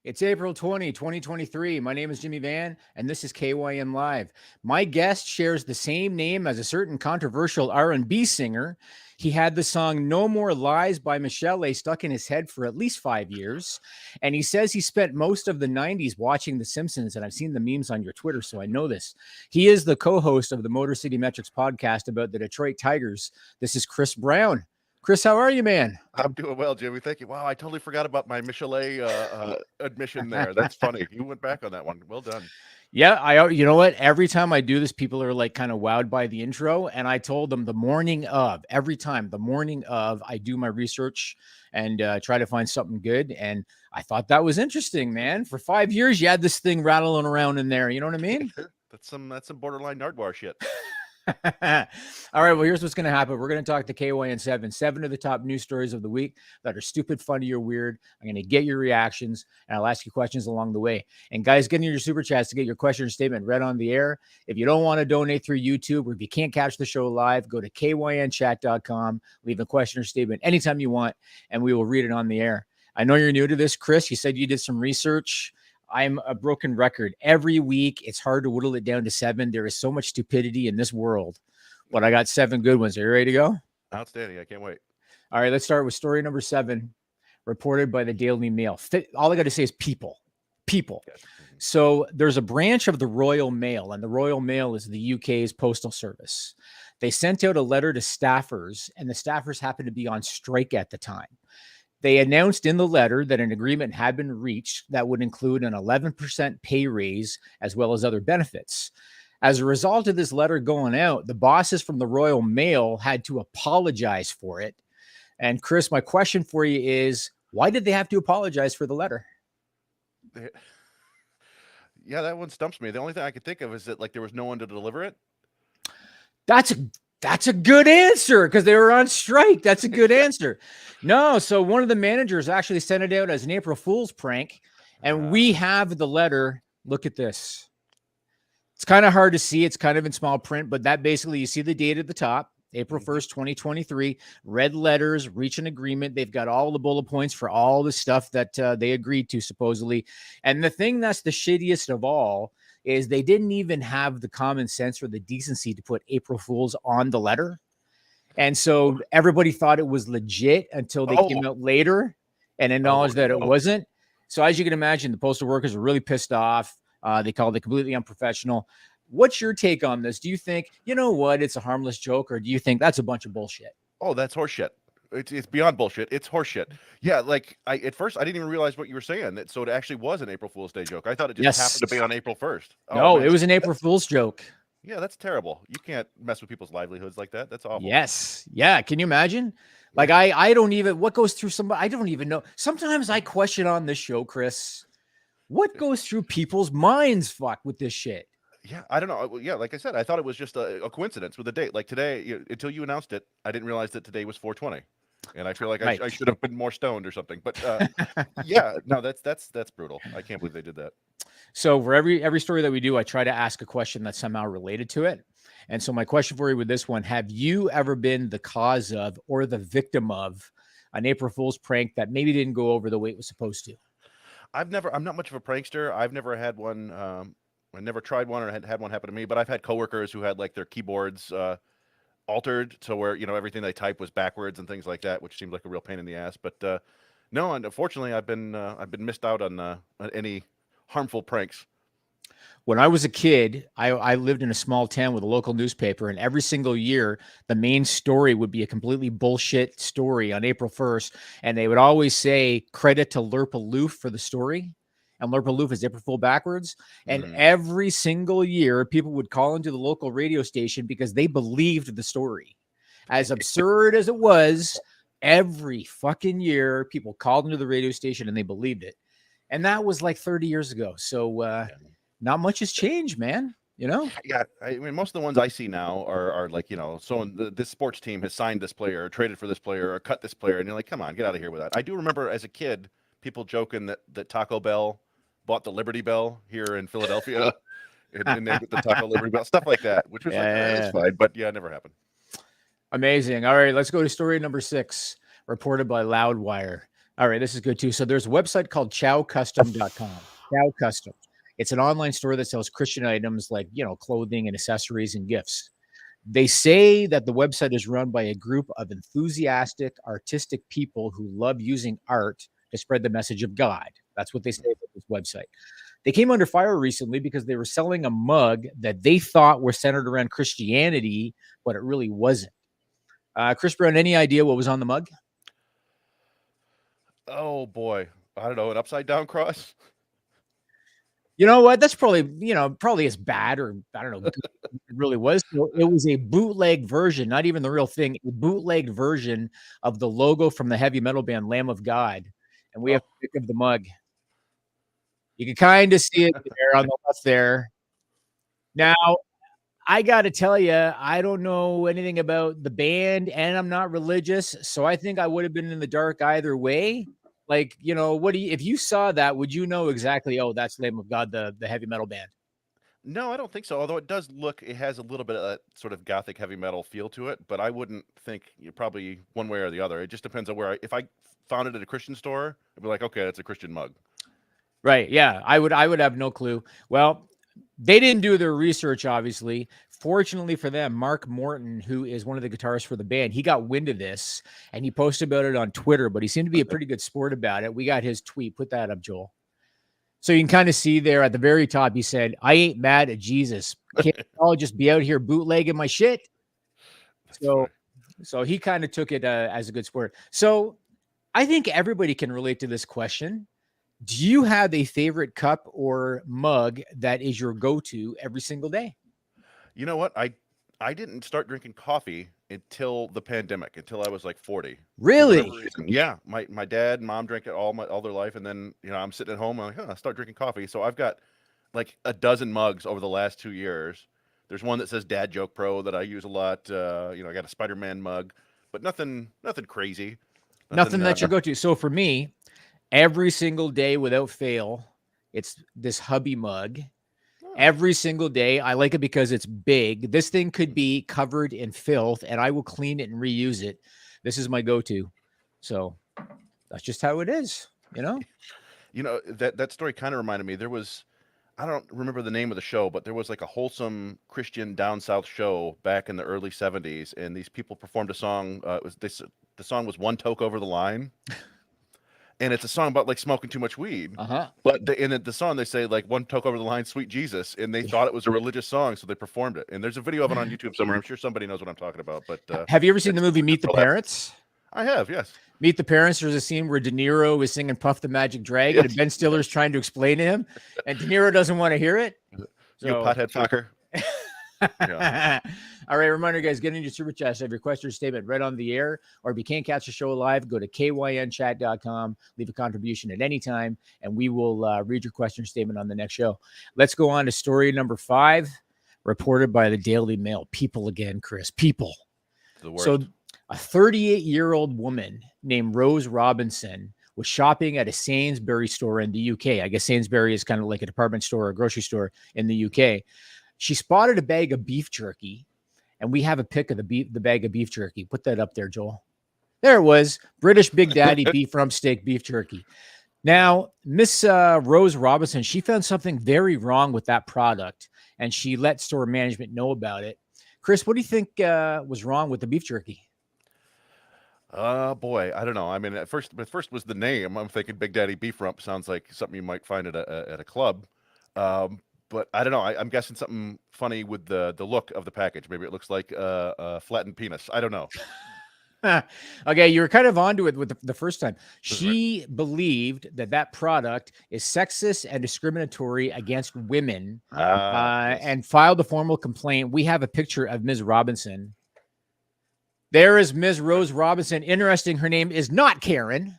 It's April 2023. My name is Jimmy Van, and this is KYN Live. My guest shares the same name as a certain controversial R&B singer. He had the song No More Lies by Michelle stuck in his head for at least 5 years. And he says he spent most of the 90s watching The Simpsons, and I've seen the memes on your Twitter, so I know this. He is the co-host of the Motor City Metrics podcast about the Detroit Tigers. This is Chris Brown. Chris, how are you, man? I'm doing well, Jimmy. Thank you. Wow, I totally forgot about my Michelet admission there. That's funny. You went back on that one. Well done. Yeah, you know what? Every time I do this, people are like kind of wowed by the intro. And I told them the morning of, every time, the morning of, I do my research and try to find something good. And I thought that was interesting, man. For 5 years, you had this thing rattling around in there. You know what I mean? That's some borderline Nardwar shit. All right. Well, here's what's going to happen. We're going to talk to KYN seven of the top news stories of the week that are stupid, funny, or weird. I'm going to get your reactions, and I'll ask you questions along the way. And guys, get in your super chats to get your question or statement read on the air. If you don't want to donate through YouTube, or if you can't catch the show live, go to kynchat.com, leave a question or statement anytime you want, and we will read it on the air. I know you're new to this, Chris. You said you did some research. I'm a broken record. Every week, it's hard to whittle it down to 7. There is so much stupidity in this world, but I got 7 good ones. Are you ready to go? Outstanding. I can't wait. All right, let's start with story number 7, reported by the Daily Mail. All I got to say is people. Yes. So there's a branch of the Royal Mail, and the Royal Mail is the UK's postal service. They sent out a letter to staffers, and the staffers happened to be on strike at the time. They announced in the letter that an agreement had been reached that would include an 11% pay raise as well as other benefits. As a result of this letter going out, the bosses from the Royal Mail had to apologize for it. And Chris, my question for you is, why did they have to apologize for the letter? Yeah, that one stumps me. The only thing I could think of is that like there was no one to deliver it. That's a good answer because they were on strike. That's a good answer. No, so one of the managers actually sent it out as an April Fool's prank, and we have the letter. Look at this. It's kind of hard to see. It's kind of in small print, but that basically, you see the date at the top, April 1st, 2023, red letters, reach an agreement. They've got all the bullet points for all the stuff that they agreed to, supposedly. And the thing that's the shittiest of all is they didn't even have the common sense or the decency to put April Fools on the letter. And so everybody thought it was legit until they came out later and acknowledged that it wasn't. So as you can imagine, the postal workers were really pissed off. They called it completely unprofessional. What's your take on this? Do you think, you know what, it's a harmless joke, or do you think that's a bunch of bullshit? Oh, that's horseshit. It's beyond bullshit. It's horseshit. Yeah, like at first I didn't even realize what you were saying. So it actually was an April Fool's Day joke. I thought it just happened to be on April 1st. Oh, no, man. It was an April Fool's joke. Yeah, that's terrible. You can't mess with people's livelihoods like that. That's awful. Yes. Yeah. Can you imagine? Like I don't even, what goes through somebody, I don't even know. Sometimes I question on this show, Chris, what goes through people's minds, fuck, with this shit? Yeah, I don't know. Yeah, like I said, I thought it was just a coincidence with the date. Like today, until you announced it, I didn't realize that today was 420. And I feel like I should have been more stoned or something. But yeah, no, that's brutal. I can't believe they did that. So for every story that we do, I try to ask a question that's somehow related to it. And so my question for you with this one, have you ever been the cause of or the victim of an April Fool's prank that maybe didn't go over the way it was supposed to? I'm not much of a prankster. I've never had one. I never tried one or had one happen to me, but I've had coworkers who had like their keyboards altered to where, everything they type was backwards and things like that, which seemed like a real pain in the ass. But no, and unfortunately, I've been missed out on any harmful pranks. When I was a kid, I lived in a small town with a local newspaper, and every single year, the main story would be a completely bullshit story on April 1st, and they would always say credit to Lerp Aloof for the story. And Lerp Aloof is April Fool backwards. And every single year, people would call into the local radio station because they believed the story. As absurd as it was, every fucking year, people called into the radio station and they believed it. And that was like 30 years ago. So not much has changed, man. Yeah, I mean, most of the ones I see now are like, so this sports team has signed this player, or traded for this player, or cut this player. And you're like, come on, get out of here with that. I do remember as a kid, people joking that Taco Bell bought the Liberty Bell here in Philadelphia and named it the Taco Liberty Bell, stuff like that, which was that's fine, but yeah, it never happened. Amazing. All right, let's go to story number 6, reported by Loudwire. All right, this is good too. So there's a website called chowcustom.com. Chow Custom. It's an online store that sells Christian items like, clothing and accessories and gifts. They say that the website is run by a group of enthusiastic, artistic people who love using art to spread the message of God. That's what they say about this website. They came under fire recently because they were selling a mug that they thought were centered around Christianity, but it really wasn't. Chris Brown, any idea what was on the mug? Oh boy, I don't know, an upside down cross. You know what? That's probably, probably as bad, or I don't know, it really was. So it was a bootleg version, not even the real thing, a bootlegged version of the logo from the heavy metal band Lamb of God. And we have a pic of the mug. You can kind of see it there on the left there. Now, I got to tell you, I don't know anything about the band and I'm not religious. So I think I would have been in the dark either way. Like, if you saw that, would you know exactly, oh, that's Lamb of God, the heavy metal band? No, I don't think so. Although it has a little bit of that sort of gothic heavy metal feel to it, but I wouldn't think you probably one way or the other. It just depends on if I found it at a Christian store, I'd be like, okay, that's a Christian mug. Right. Yeah. I would have no clue. Well, they didn't do their research, obviously. Fortunately for them, Mark Morton, who is one of the guitarists for the band, he got wind of this and he posted about it on Twitter, but he seemed to be a pretty good sport about it. We got his tweet. Put that up, Joel. So you can kind of see there at the very top, he said, I ain't mad at Jesus. Can't all just be out here bootlegging my shit. So he kind of took it as a good sport. So I think everybody can relate to this question. Do you have a favorite cup or mug that is your go-to every single day? You know what? I didn't start drinking coffee until the pandemic, until I was like 40. Really? Yeah. My dad and mom drank it all their life, and then I'm sitting at home. I'm like, I'll start drinking coffee. So I've got like a dozen mugs over the last 2 years. There's one that says Dad Joke Pro that I use a lot. I got a Spider-Man mug, but nothing crazy. Nothing that you go to. So for me, every single day without fail, it's this hubby mug. Every single day. I like it because it's big. This thing could be covered in filth and I will clean it and reuse it. This is my go-to. So that's just how it is, that story kind of reminded me. I don't remember the name of the show, but there was like a wholesome Christian down south show back in the early 70s, and these people performed a song. The song was One Toke Over the Line. And it's a song about like smoking too much weed. But in the song, they say like one toke over the line, sweet Jesus. And they thought it was a religious song. So they performed it. And there's a video of it on YouTube somewhere. I'm sure somebody knows what I'm talking about. But have you ever seen the movie Meet the Parents? I have, yes. Meet the Parents. There's a scene where De Niro is singing Puff the Magic Dragon, and Ben Stiller's trying to explain to him, and De Niro doesn't want to hear it. So, you pothead fucker. Yeah. All right, reminder, guys, get into Super Chats. Have your question or statement read on the air, or if you can't catch the show live, go to kynchat.com, leave a contribution at any time, and we will read your question or statement on the next show. Let's go on to story number 5, reported by the Daily Mail. People again, Chris. People. The worst. So a 38-year-old woman named Rose Robinson was shopping at a Sainsbury's store in the UK. I guess Sainsbury is kind of like a department store or a grocery store in the UK. She spotted a bag of beef jerky, and we have a pic of the bag of beef jerky. Put that up there, Joel. There it was. British Big Daddy beef rump steak beef jerky. Now, Miss Rose Robinson, she found something very wrong with that product, and she let store management know about it. Chris, what do you think was wrong with the beef jerky? Boy, I don't know. I mean, at first was the name. I'm thinking Big Daddy beef rump sounds like something you might find at a club. But I don't know. I'm guessing something funny with the look of the package. Maybe it looks like a flattened penis. I don't know. Okay, you were kind of onto it with the first time. She believed that product is sexist and discriminatory against women, and filed a formal complaint. We have a picture of Ms. Robinson. There is Ms. Rose Robinson. Interesting, her name is not Karen.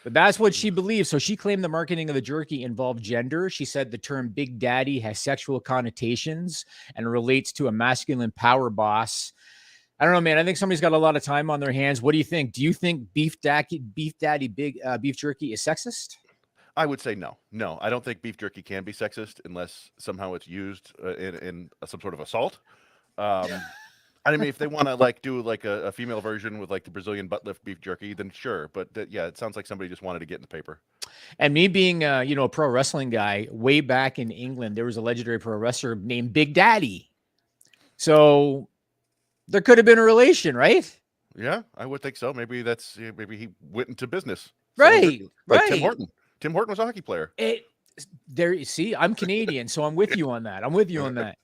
But that's what she believes. So she claimed the marketing of the jerky involved gender. She said the term Big Daddy has sexual connotations and relates to a masculine power boss. I don't know, man. I think somebody's got a lot of time on their hands. What do you think? Do you think beef daddy beef jerky is sexist? I would say no. No, I don't think beef jerky can be sexist unless somehow it's used in some sort of assault. I mean, if they want to like do like a female version with like the Brazilian butt lift beef jerky, then sure. But yeah, it sounds like somebody just wanted to get in the paper. And me being, a pro wrestling guy, way back in England, there was a legendary pro wrestler named Big Daddy. So there could have been a relation, right? Yeah, I would think so. Maybe maybe he went into business. Right, Like right. Tim Horton. Tim Horton was a hockey player. There, see, I'm Canadian, so I'm with you on that. I'm with you on that.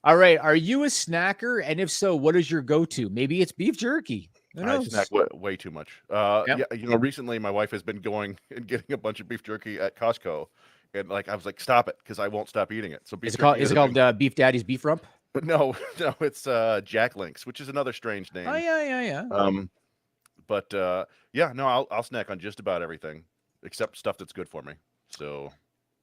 All right. Are you a snacker? And if so, what is your go-to? Maybe it's beef jerky. Who knows? I snack way too much. Yep. Yeah, recently my wife has been going and getting a bunch of beef jerky at Costco, and like I was like, stop it, because I won't stop eating it. So beef jerky Is it called Beef Daddy's Beef Rump? No, it's Jack Links, which is another strange name. Oh yeah. But yeah, no, I'll snack on just about everything except stuff that's good for me. So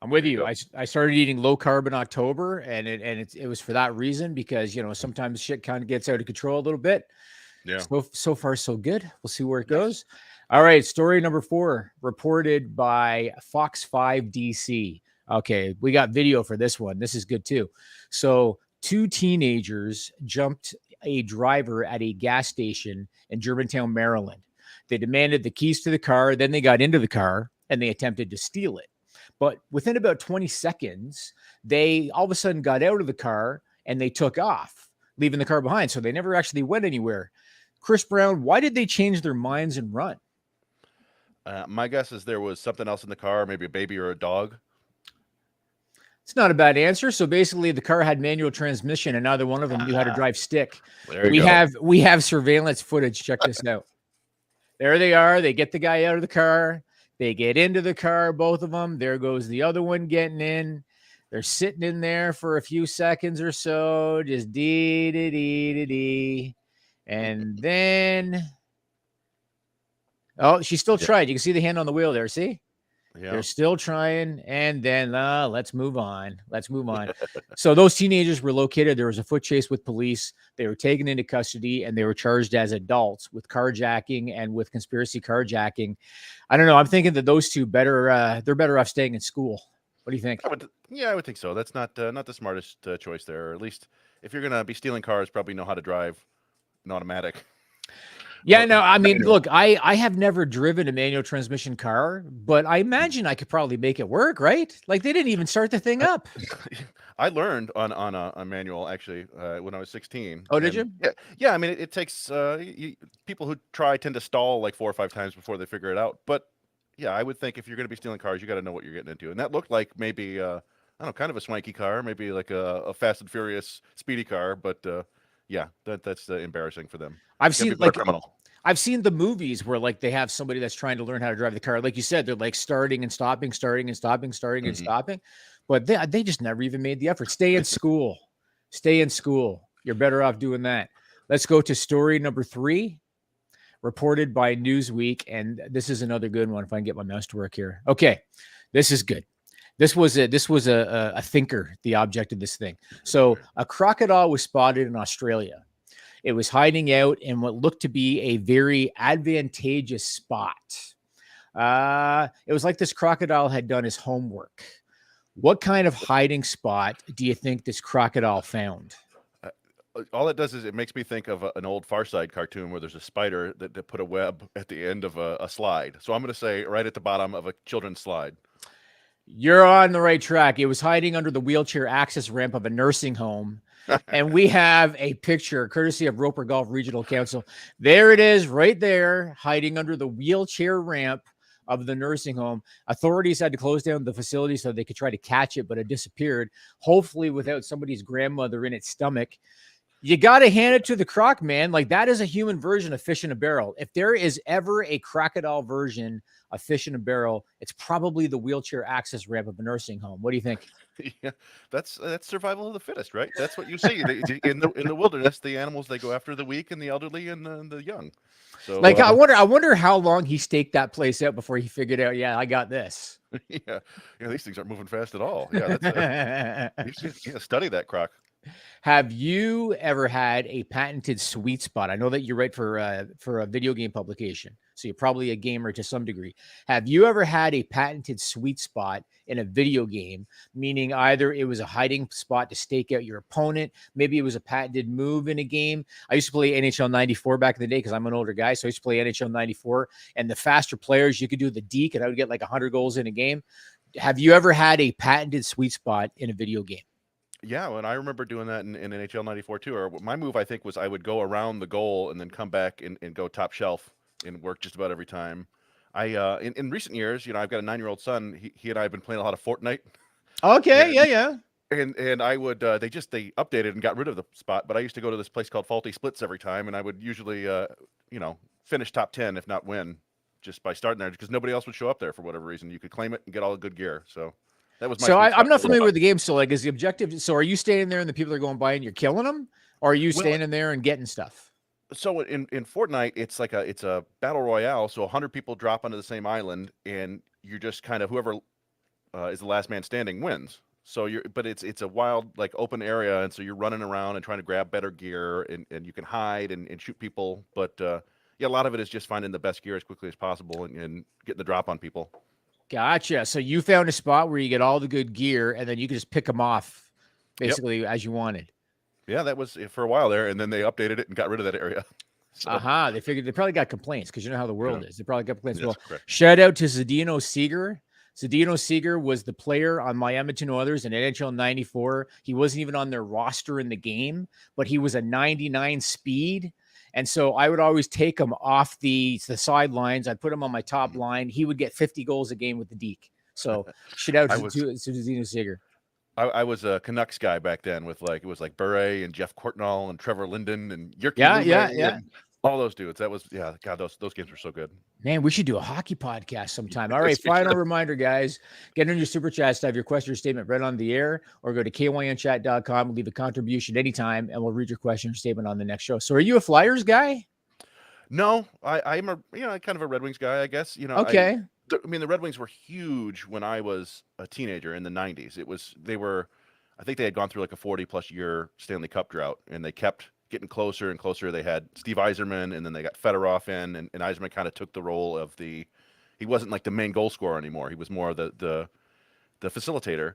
I'm with you. I started eating low carb in October, and it was for that reason, because sometimes shit kind of gets out of control a little bit. Yeah. So far so good. We'll see where it goes. All right, story number 4, reported by Fox 5 DC. Okay, we got video for this one. This is good too. So 2 teenagers jumped a driver at a gas station in Germantown, Maryland. They demanded the keys to the car. Then they got into the car and they attempted to steal it. But within about 20 seconds, they all of a sudden got out of the car and they took off, leaving the car behind. So they never actually went anywhere. Chris Brown, why did they change their minds and run? My guess is there was something else in the car, maybe a baby or a dog. It's not a bad answer. So basically, the car had manual transmission, and neither one of them knew how to drive stick. We have surveillance footage. Check this out. There they are. They get the guy out of the car. They get into the car, both of them. There goes the other one getting in. They're sitting in there for a few seconds or so, just dee. And then, oh, she's still trying. You can see the hand on the wheel there. See? Yeah. They're still trying. And then let's move on. So those teenagers were located. There was a foot chase with police. They were taken into custody and they were charged as adults with carjacking and with conspiracy carjacking. I don't know. I'm thinking that those two they're better off staying in school. What do you think? I would think so. That's not the smartest choice there. Or at least if you're going to be stealing cars, probably know how to drive an automatic. Yeah, no, I mean, look, I have never driven a manual transmission car, but I imagine I could probably make it work, right? Like they didn't even start the thing up. I learned on a manual actually when I was 16. Oh, did you? Yeah. I mean, it takes people who try tend to stall like 4 or 5 times before they figure it out. But yeah, I would think if you're going to be stealing cars, you got to know what you're getting into. And that looked like maybe I don't know, kind of a swanky car, maybe like a Fast and Furious speedy car, but. Yeah, that's embarrassing for them. I've seen the movies where like they have somebody that's trying to learn how to drive the car. Like you said, they're like starting and stopping, and stopping. But they just never even made the effort. Stay in school. You're better off doing that. Let's go to story number 3, reported by Newsweek. And this is another good one if I can get my mouse to work here. Okay, this is good. This was a thinker, the object of this thing. So a crocodile was spotted in Australia. It was hiding out in what looked to be a very advantageous spot. It was like this crocodile had done his homework. What kind of hiding spot do you think this crocodile found? All it does is it makes me think of an old Far Side cartoon where there's a spider that put a web at the end of a slide. So I'm going to say right at the bottom of a children's slide. You're on the right track. It was hiding under the wheelchair access ramp of a nursing home. And we have a picture courtesy of Roper Golf Regional Council. There it is right there, hiding under the wheelchair ramp of the nursing home. Authorities had to close down the facility so they could try to catch it, but it disappeared, hopefully without somebody's grandmother in its stomach. You got to hand it to the croc, man. Like that is a human version of fish in a barrel. If there is ever a crocodile version of fish in a barrel, it's probably the wheelchair access ramp of a nursing home. What do you think? Yeah, that's survival of the fittest, right? That's what you see in the wilderness. The animals, they go after the weak and the elderly and the young. So, like I wonder how long he staked that place out before he figured out. Yeah, I got this. Yeah, these things aren't moving fast at all. Yeah, that's study that croc. Have you ever had a patented sweet spot? I know that you write for a video game publication, so you're probably a gamer to some degree. Have you ever had a patented sweet spot in a video game, meaning either it was a hiding spot to stake out your opponent, maybe it was a patented move in a game? I used to play NHL 94 back in the day because I'm an older guy, so I used to play NHL 94, and the faster players, you could do the deke, and I would get like 100 goals in a game. Have you ever had a patented sweet spot in a video game? Yeah, and I remember doing that in NHL 94 too. Or my move, I think, was I would go around the goal and then come back and go top shelf and work just about every time. In recent years, I've got a 9-year-old son. He and I have been playing a lot of Fortnite. Okay, And yeah. and I would they updated and got rid of the spot, but I used to go to this place called Faulty Splits every time, and I would usually finish top 10 if not win just by starting there because nobody else would show up there for whatever reason. You could claim it and get all the good gear. So that was my So sweet I'm spot not for a familiar while. with the game. So like, is the objective? So are you standing there and the people are going by and you're killing them, or are you Well, standing there and getting stuff? So in Fortnite, it's a battle royale. So 100 people drop onto the same island, and you're just kind of whoever is the last man standing wins. So but it's a wild like open area, and so you're running around and trying to grab better gear, and you can hide and shoot people. But yeah, a lot of it is just finding the best gear as quickly as possible and getting the drop on people. Gotcha. So you found a spot where you get all the good gear, and then you can just pick them off, basically as you wanted. Yeah, that was for a while there, and then they updated it and got rid of that area. So, They figured they probably got complaints because you know how the world is. They probably got complaints. yes, Well, correct. shout out to Zdeno Seeger. Zdeno Seeger was the player on my Edmonton Oilers in NHL 94. He wasn't even on their roster in the game, but he was a 99 speed. And so I would always take him off the sidelines. I'd put him on my top line. He would get 50 goals a game with the deke. So shout out to Zdeno Seeger. I was a Canucks guy back then with it was like Bure and Jeff Courtnall and Trevor Linden and Jerky. Yeah. And all those dudes. That was God, those games were so good. Man, we should do a hockey podcast sometime. All right, final reminder, guys. Get on your super chats to have your question or statement read on the air, or go to kynchat.com, leave a contribution anytime, and we'll read your question or statement on the next show. So are you a Flyers guy? No, I'm a kind of a Red Wings guy, I guess. Okay. I mean, the Red Wings were huge when I was a teenager in the 90s. I think they had gone through like a 40-plus year Stanley Cup drought, and they kept getting closer and closer. They had Steve Yzerman, and then they got Fedorov in, and Yzerman kind of took the role of he wasn't like the main goal scorer anymore. He was more the facilitator.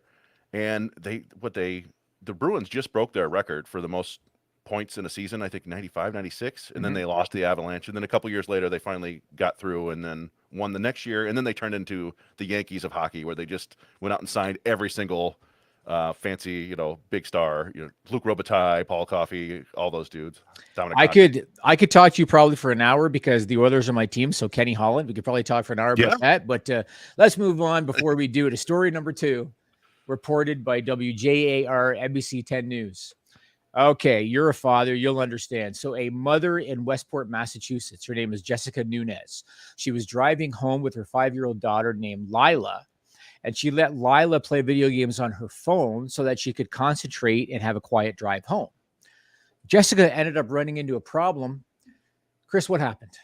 And the Bruins just broke their record for the most points in a season, I think 95, 96, and then they lost to the Avalanche. And then a couple years later, they finally got through and then won the next year. And then they turned into the Yankees of hockey, where they just went out and signed every single fancy, big star, Luc Robitaille, Paul Coffey, all those dudes. I could talk to you probably for an hour because the Oilers are my team. So Kenny Holland, we could probably talk for an hour about that. But let's move on before we do it. Story number 2, reported by WJAR NBC 10 News. Okay, you're a father, you'll understand. So a mother in Westport, Massachusetts, her name is Jessica Nunez. She was driving home with her 5-year-old daughter named Lila, and she let Lila play video games on her phone so that she could concentrate and have a quiet drive home. Jessica ended up running into a problem. Chris, what happened?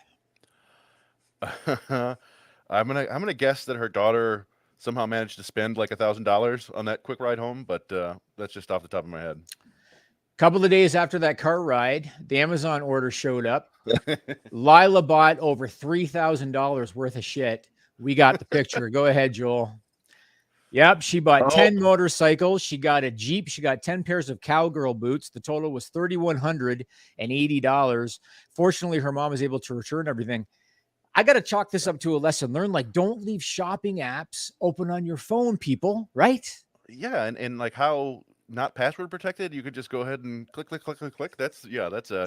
I'm gonna guess that her daughter somehow managed to spend like $1,000 on that quick ride home, but that's just off the top of my head. Couple of days after that car ride, the Amazon order showed up. Lila bought over $3,000 worth of shit. We got the picture. Go ahead, Joel. Yep, she bought 10 motorcycles. She got a Jeep. She got 10 pairs of cowgirl boots. The total was $3,180. Fortunately, her mom was able to return everything. I got to chalk this up to a lesson learned. Like, don't leave shopping apps open on your phone, people, right? Yeah, and like how not password protected, you could just go ahead and click. That's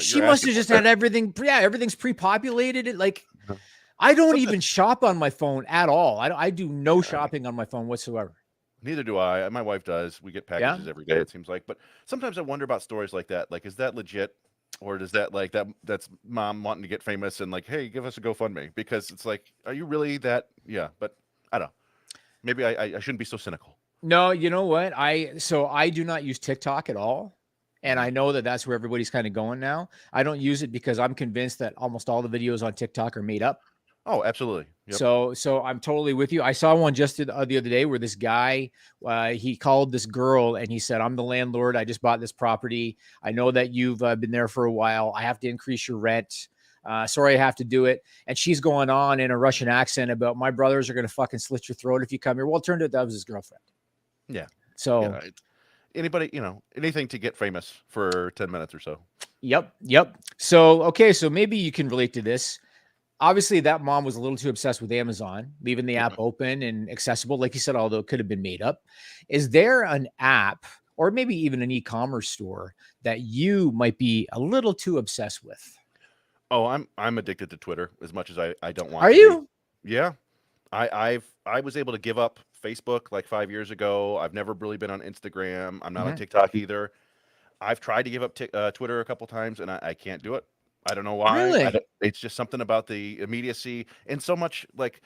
she must have just had everything. Yeah, everything's pre-populated. I don't even shop on my phone at all. I do no shopping on my phone whatsoever. Neither do I. My wife does. We get packages every day, it seems like. But sometimes I wonder about stories like that. Like, is that legit? Or does that that's mom wanting to get famous and like, hey, give us a GoFundMe? Because it's like, are you really that? Yeah, but I don't know. Maybe I shouldn't be so cynical. No, you know what? I do not use TikTok at all. And I know that that's where everybody's kind of going now. I don't use it because I'm convinced that almost all the videos on TikTok are made up. Oh, absolutely. Yep. So I'm totally with you. I saw one just the other day where this guy, he called this girl and he said, "I'm the landlord. I just bought this property. I know that you've been there for a while. I have to increase your rent. Sorry, I have to do it." And she's going on in a Russian accent about, "My brothers are going to fucking slit your throat if you come here." Well, it turned out that was his girlfriend. Yeah. So Yeah. Anybody, anything to get famous for 10 minutes or so. Yep. So, okay. So maybe you can relate to this. Obviously, that mom was a little too obsessed with Amazon, leaving the app open and accessible, like you said, although it could have been made up. Is there an app or maybe even an e-commerce store that you might be a little too obsessed with? Oh, I'm addicted to Twitter as much as I don't want Are to you? be. Yeah. I was able to give up Facebook like 5 years ago. I've never really been on Instagram. I'm not on TikTok either. I've tried to give up Twitter a couple times and I can't do it. I don't know why. Really? It's just something about the immediacy and so much like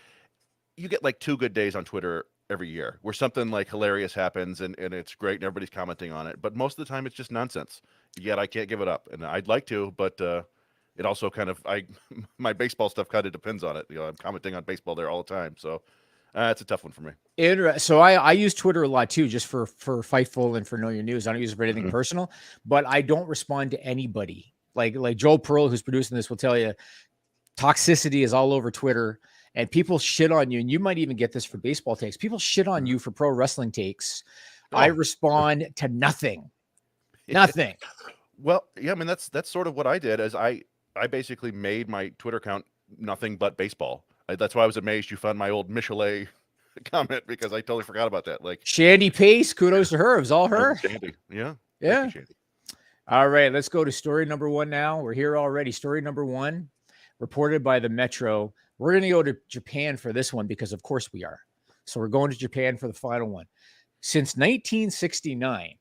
you get like 2 good days on Twitter every year where something like hilarious happens and it's great and everybody's commenting on it. But most of the time it's just nonsense. Yet I can't give it up. And I'd like to, but it also kind of my baseball stuff kind of depends on it. I'm commenting on baseball there all the time. So it's a tough one for me. So I use Twitter a lot too, just for Fightful and for Know Your News. I don't use it for anything personal, but I don't respond to anybody. Like Joel Pearl, who's producing this, will tell you, toxicity is all over Twitter, and people shit on you. And you might even get this for baseball takes. People shit on you for pro wrestling takes. I respond to nothing. Nothing. Well, yeah, I mean that's sort of what I did. As I basically made my Twitter account nothing but baseball. That's why I was amazed you found my old Michelet comment because I totally forgot about that. Like Shandy Pace, kudos to her. It was all her. Shandy. Yeah. Yeah. Thank you, Shandy. All right, let's go to story number 1 now. We're here already. Story number 1, reported by the Metro. We're going to go to Japan for this one because, of course, we are. So we're going to Japan for the final one. Since 1969,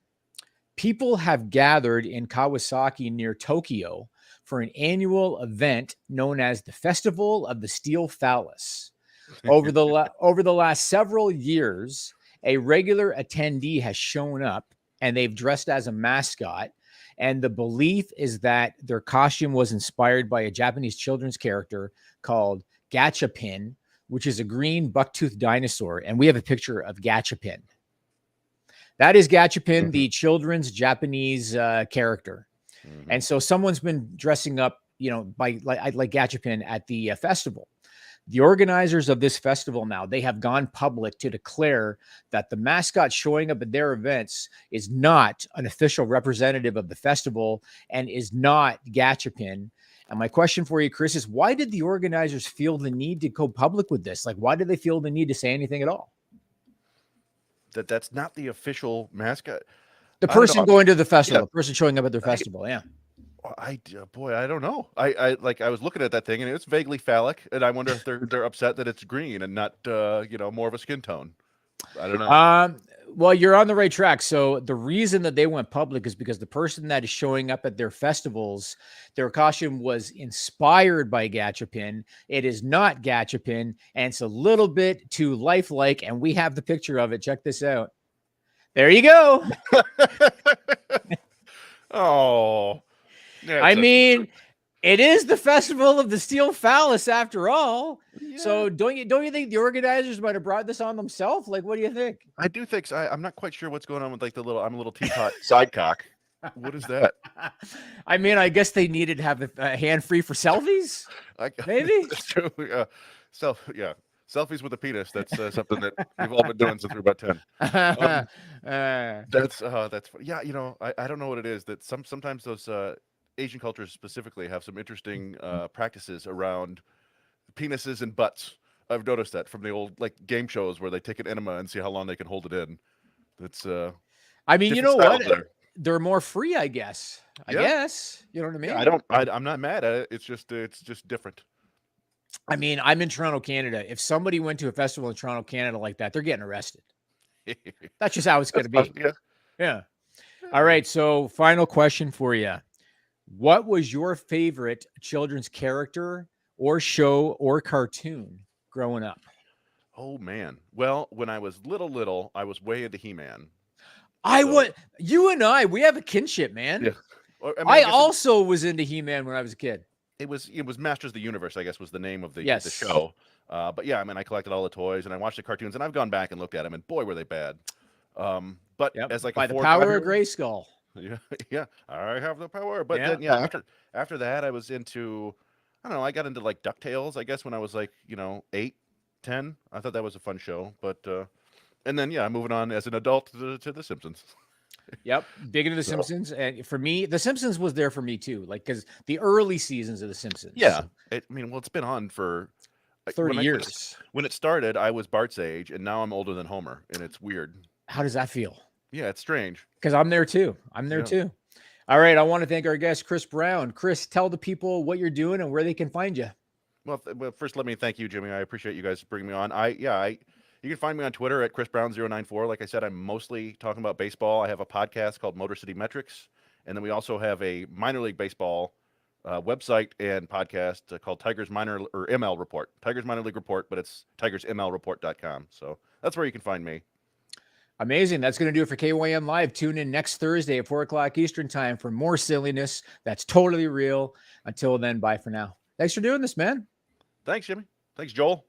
people have gathered in Kawasaki near Tokyo for an annual event known as the Festival of the Steel Phallus. Over the last several years, a regular attendee has shown up and they've dressed as a mascot. And the belief is that their costume was inspired by a Japanese children's character called Gachapin, which is a green buck-toothed dinosaur. And we have a picture of Gachapin. That is Gachapin, the children's Japanese character. And so someone's been dressing up, by like Gachapin at the festival. The organizers of this festival now, they have gone public to declare that the mascot showing up at their events is not an official representative of the festival and is not Gachapin. And my question for you, Chris, is why did the organizers feel the need to go public with this? Like, why did they feel the need to say anything at all? That's not the official mascot. The person going to the festival, the person showing up at their festival. Yeah. I don't know. I was looking at that thing and it's vaguely phallic, and I wonder if they're upset that it's green and not more of a skin tone. I don't know. Well, you're on the right track. So the reason that they went public is because the person that is showing up at their festivals, their costume was inspired by Gachapin. It is not Gachapin, and it's a little bit too lifelike. And we have the picture of it. Check this out. There you go. Oh. I mean, it is the Festival of the Steel Phallus after all. Yeah. So don't you think the organizers might have brought this on themselves? Like, what do you think? I do think so. I'm not quite sure what's going on with like I'm a little teapot sidecock. What is that? I mean, I guess they needed to have a hand free for selfies. Maybe. That's true. Selfies with a penis. That's something that we've all been doing since we were about 10. That's yeah. I don't know what it is that sometimes those Asian cultures specifically have some interesting practices around penises and butts. I've noticed that from the old like game shows where they take an enema and see how long they can hold it in. That's I mean, you know what? They're more free, I guess. I guess. You know what I mean? Yeah, I'm not mad at it. It's just different. I mean, I'm in Toronto, Canada. If somebody went to a festival in Toronto, Canada like that, they're getting arrested. That's just how it's going to be. Yeah. All right. So final question for you. What was your favorite children's character or show or cartoon growing up? Oh, man. Well, when I was little, I was way into He-Man. You and I, we have a kinship, man. Yeah. I also was into He-Man when I was a kid. it was Masters of the Universe, I guess, was the name of the Yes. show. But yeah, I mean, I collected all the toys and I watched the cartoons, and I've gone back and looked at them, and boy, were they bad. But Yep. as like By a the 4 or power of 5-year-old, Grayskull. yeah, yeah, I have the power. But Yeah. then, yeah, after that, I was into, I don't know, I got into like DuckTales, I guess, when I was like, 8, 10. I thought that was a fun show. But and then, yeah, moving on as an adult to The Simpsons. Yep. Big into The So, Simpsons. And for me, The Simpsons was there for me too. Like, because the early seasons of The Simpsons. yeah, I mean, well, it's been on for 30 when years. when it started, I was Bart's age, and now I'm older than Homer, and it's weird. How does that feel? Yeah, it's strange. Because I'm there too. I'm there Yeah. too. All right. I want to thank our guest, Chris Brown. Chris, tell the people what you're doing and where they can find you. Well, first, let me thank you, Jimmy. I appreciate you guys bringing me on. You can find me on Twitter at ChrisBrown094. Like I said, I'm mostly talking about baseball. I have a podcast called Motor City Metrics, and then we also have a minor league baseball website and podcast called Tigers ML Report. Tigers Minor League Report, but it's TigersMLReport.com. So that's where you can find me. Amazing. That's going to do it for KYN Live. Tune in next Thursday at 4 o'clock Eastern time for more silliness that's totally real. Until then, bye for now. Thanks for doing this, man. Thanks, Jimmy. Thanks, Joel.